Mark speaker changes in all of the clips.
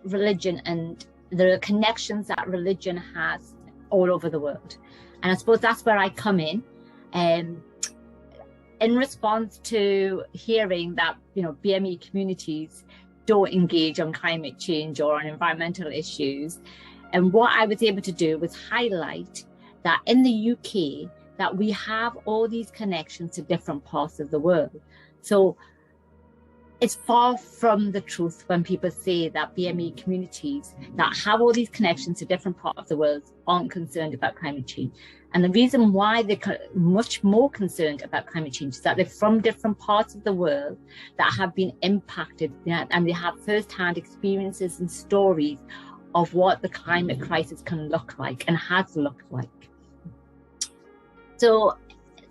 Speaker 1: religion and the connections that religion has all over the world. And I suppose that's where I come in response to hearing that, BME communities don't engage on climate change or on environmental issues. And what I was able to do was highlight that in the UK, that we have all these connections to different parts of the world. So it's far from the truth when people say that BME communities that have all these connections to different parts of the world aren't concerned about climate change. And the reason why they're much more concerned about climate change is that they're from different parts of the world that have been impacted, and they have first-hand experiences and stories of what the climate crisis can look like and has looked like. So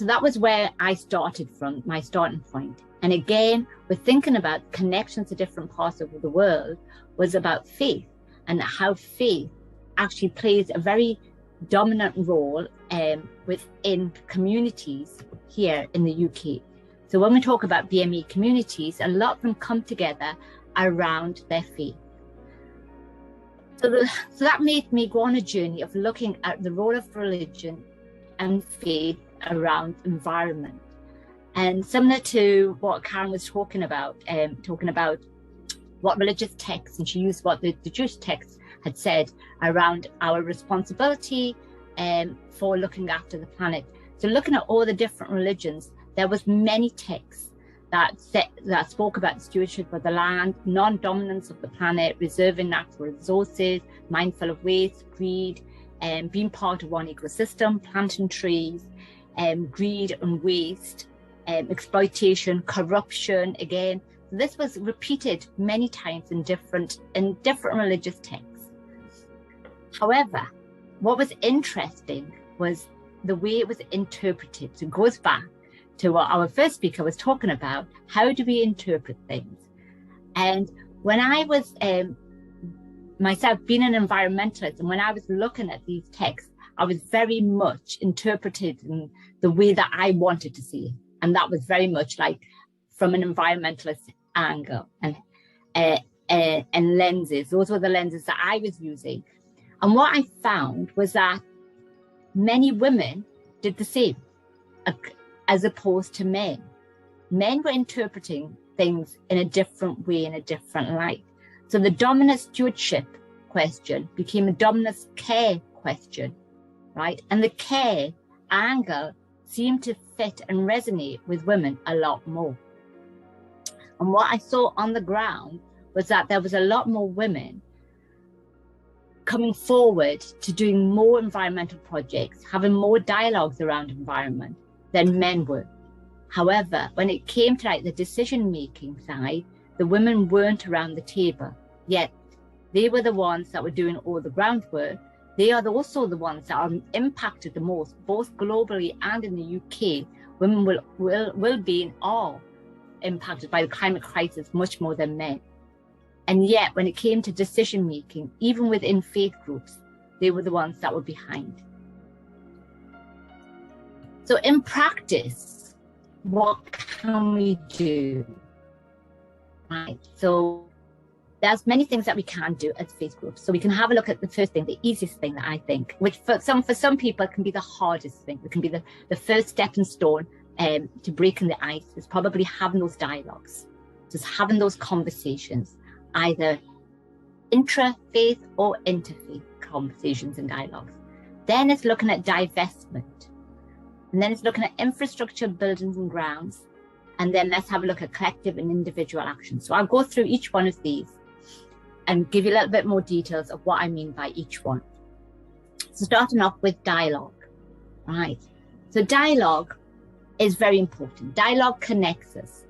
Speaker 1: that was where I started from, my starting point. And again, we're thinking about connections to different parts of the world was about faith and how faith actually plays a very dominant role within communities here in the UK. So when we talk about BME communities, a lot of them come together around their faith. So that made me go on a journey of looking at the role of religion and faith around environment. And similar to what Karen was talking about what religious texts, and she used what the Jewish text had said around our responsibility for looking after the planet. So looking at all the different religions, there was many texts that spoke about stewardship of the land, non-dominance of the planet, reserving natural resources, mindful of waste, greed, being part of one ecosystem, planting trees, greed and waste, exploitation, corruption. Again, this was repeated many times in different religious texts. However, what was interesting was the way it was interpreted. So it goes back to what our first speaker was talking about. How do we interpret things? And when I was myself being an environmentalist, and when I was looking at these texts, I was very much interpreted in the way that I wanted to see it. And that was very much like from an environmentalist angle and lenses. Those were the lenses that I was using. And what I found was that many women did the same, as opposed to men. Men were interpreting things in a different way, in a different light. So the dominant stewardship question became a dominant care question, right? And the care angle seemed to fit and resonate with women a lot more. And what I saw on the ground was that there was a lot more women coming forward to doing more environmental projects, having more dialogues around environment than men were. However, when it came to the decision-making side, the women weren't around the table, yet they were the ones that were doing all the groundwork. They are also the ones that are impacted the most, both globally and in the UK. Women will be and are impacted by the climate crisis much more than men. And yet, when it came to decision making, even within faith groups, they were the ones that were behind. So in practice, what can we do? Right. So there's many things that we can do as faith groups. So we can have a look at the first thing, the easiest thing that I think, which for some people it can be the hardest thing. It can be the first stepping stone to breaking the ice, is probably having those dialogues, just having those conversations, either intra-faith or interfaith conversations and dialogues. Then it's looking at divestment. And then it's looking at infrastructure, buildings and grounds. And then let's have a look at collective and individual action. So I'll go through each one of these and give you a little bit more details of what I mean by each one. So starting off with dialogue, right? So dialogue is very important. Dialogue connects us.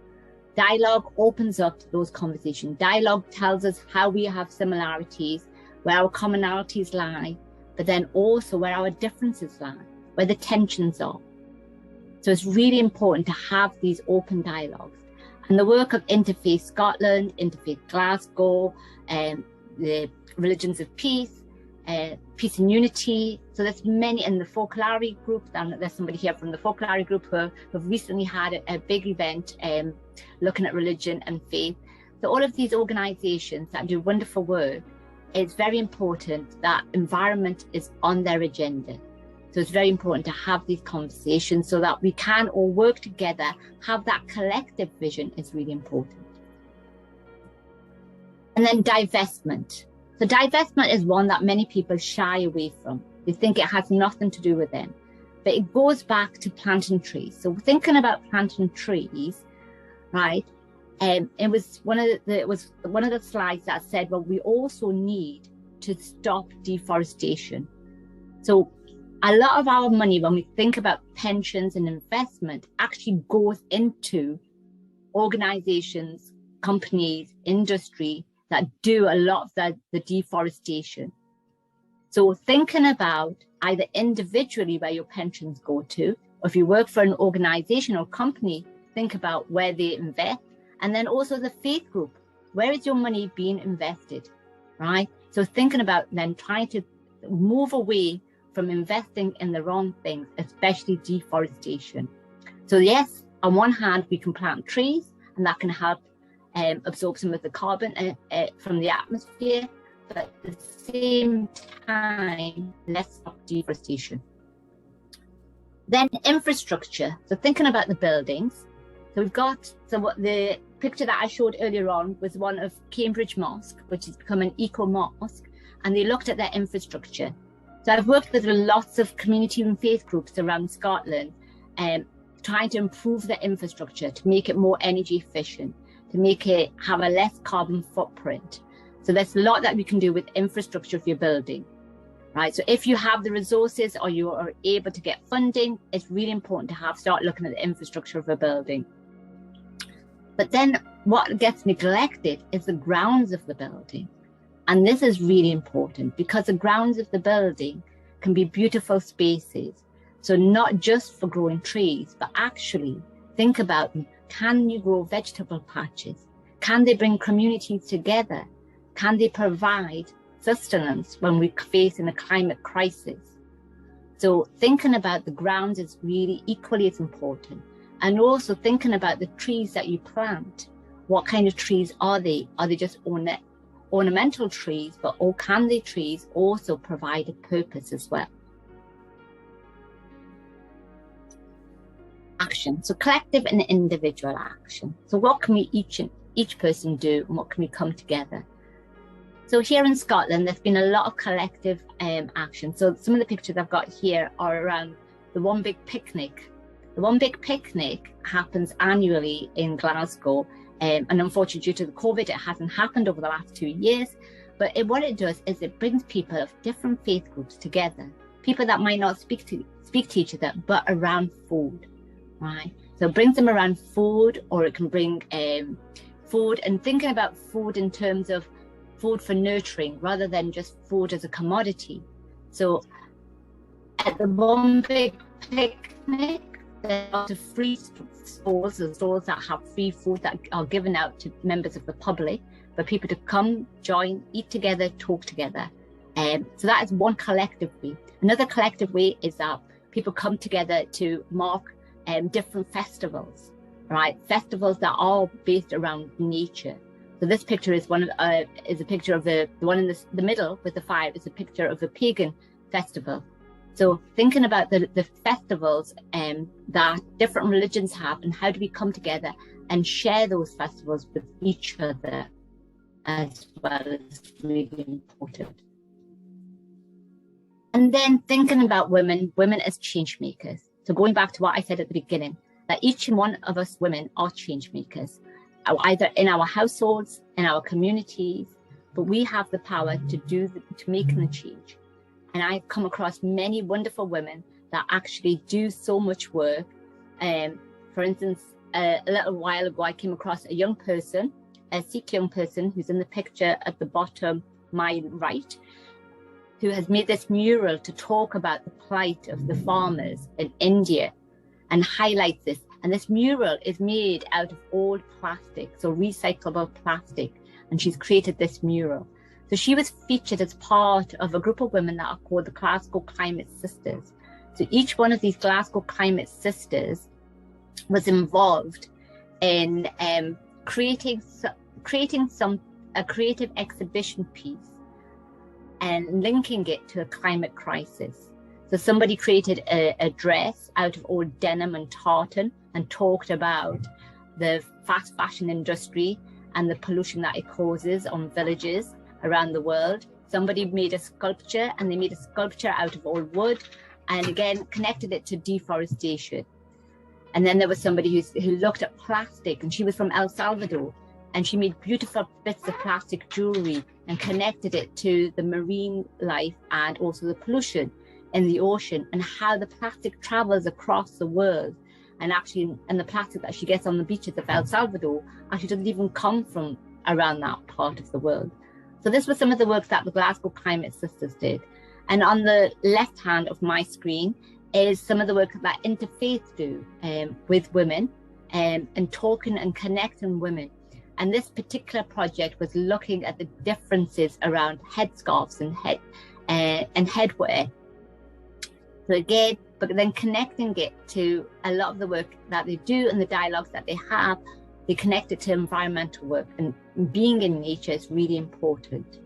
Speaker 1: Dialogue opens up those conversations. Dialogue tells us how we have similarities, where our commonalities lie, but then also where our differences lie, where the tensions are. So it's really important to have these open dialogues. And the work of Interfaith Scotland, Interfaith Glasgow, the Religions of Peace, Peace and Unity. So there's many in the Folklore group, and there's somebody here from the Folklore group who have recently had a big event looking at religion and faith. So all of these organizations that do wonderful work, it's very important that environment is on their agenda. So it's very important to have these conversations so that we can all work together, have that collective vision is really important. And then divestment. So divestment is one that many people shy away from. They think it has nothing to do with them, but it goes back to planting trees. So thinking about planting trees, right? It was one of the slides that said, well, we also need to stop deforestation. So a lot of our money, when we think about pensions and investment, actually goes into organizations, companies, industry that do a lot of the deforestation. So thinking about either individually where your pensions go to, or if you work for an organization or company, think about where they invest. And then also the faith group, where is your money being invested, right? So thinking about then trying to move away from investing in the wrong things, especially deforestation. So yes, on one hand, we can plant trees and that can help absorb some of the carbon from the atmosphere, but at the same time, let's stop deforestation. Then infrastructure. So thinking about the buildings. So we've got, so what the picture that I showed earlier on was one of Cambridge Mosque, which has become an eco mosque, and they looked at their infrastructure. So I've worked with lots of community and faith groups around Scotland, trying to improve their infrastructure to make it more energy efficient, to make it have a less carbon footprint. So there's a lot that we can do with infrastructure of your building, right? So if you have the resources or you are able to get funding, it's really important to start looking at the infrastructure of a building. But then what gets neglected is the grounds of the building. And this is really important because the grounds of the building can be beautiful spaces. So not just for growing trees, but actually think about, can you grow vegetable patches? Can they bring communities together? Can they provide sustenance when we're facing a climate crisis? So thinking about the grounds is really equally as important. And also thinking about the trees that you plant. What kind of trees are they? Are they just ornamental trees, or can the trees also provide a purpose as well? Action. So collective and individual action. So what can we each person do, and what can we come together? So here in Scotland, there's been a lot of collective action. So some of the pictures I've got here are around the One Big Picnic. The One Big Picnic happens annually in Glasgow, and unfortunately due to the COVID, it hasn't happened over the last 2 years. But what it does is it brings people of different faith groups together, people that might not speak to each other, but around food, right? So it brings them around food, or it can bring food, and thinking about food in terms of food for nurturing rather than just food as a commodity. So at the One Big Picnic, there are free stores, the stores that have free food that are given out to members of the public for people to come, join, eat together, talk together. So that is one collective way. Another collective way is that people come together to mark different festivals, right? Festivals that are based around nature. So this picture is is a picture of the one in the middle with the fire is a picture of a pagan festival. So thinking about the festivals that different religions have, and how do we come together and share those festivals with each other as well, is really important. And then thinking about women as change makers. So going back to what I said at the beginning, that each and one of us women are change makers, either in our households, in our communities, but we have the power to make the change. And I've come across many wonderful women that actually do so much work. For instance, a little while ago, I came across a young person, a Sikh young person who's in the picture at the bottom, my right, who has made this mural to talk about the plight of the farmers in India and highlights this. And this mural is made out of old plastic, so recyclable plastic. And she's created this mural. So she was featured as part of a group of women that are called the Glasgow Climate Sisters. So each one of these Glasgow Climate Sisters was involved in creating creating a creative exhibition piece and linking it to a climate crisis. So somebody created a dress out of old denim and tartan and talked about the fast fashion industry and the pollution that it causes on villages around the world. Somebody made a sculpture, and they made a sculpture out of old wood, and again connected it to deforestation. And then there was somebody who looked at plastic, and she was from El Salvador, and she made beautiful bits of plastic jewelry and connected it to the marine life and also the pollution in the ocean, and how the plastic travels across the world. And the plastic that she gets on the beaches of El Salvador actually doesn't even come from around that part of the world. So this was some of the work that the Glasgow Climate Sisters did. And on the left hand of my screen is some of the work that Interfaith do with women and talking and connecting women. And this particular project was looking at the differences around headscarves and headwear. So again, but then connecting it to a lot of the work that they do and the dialogues that they have, they connect it to environmental work, and being in nature is really important.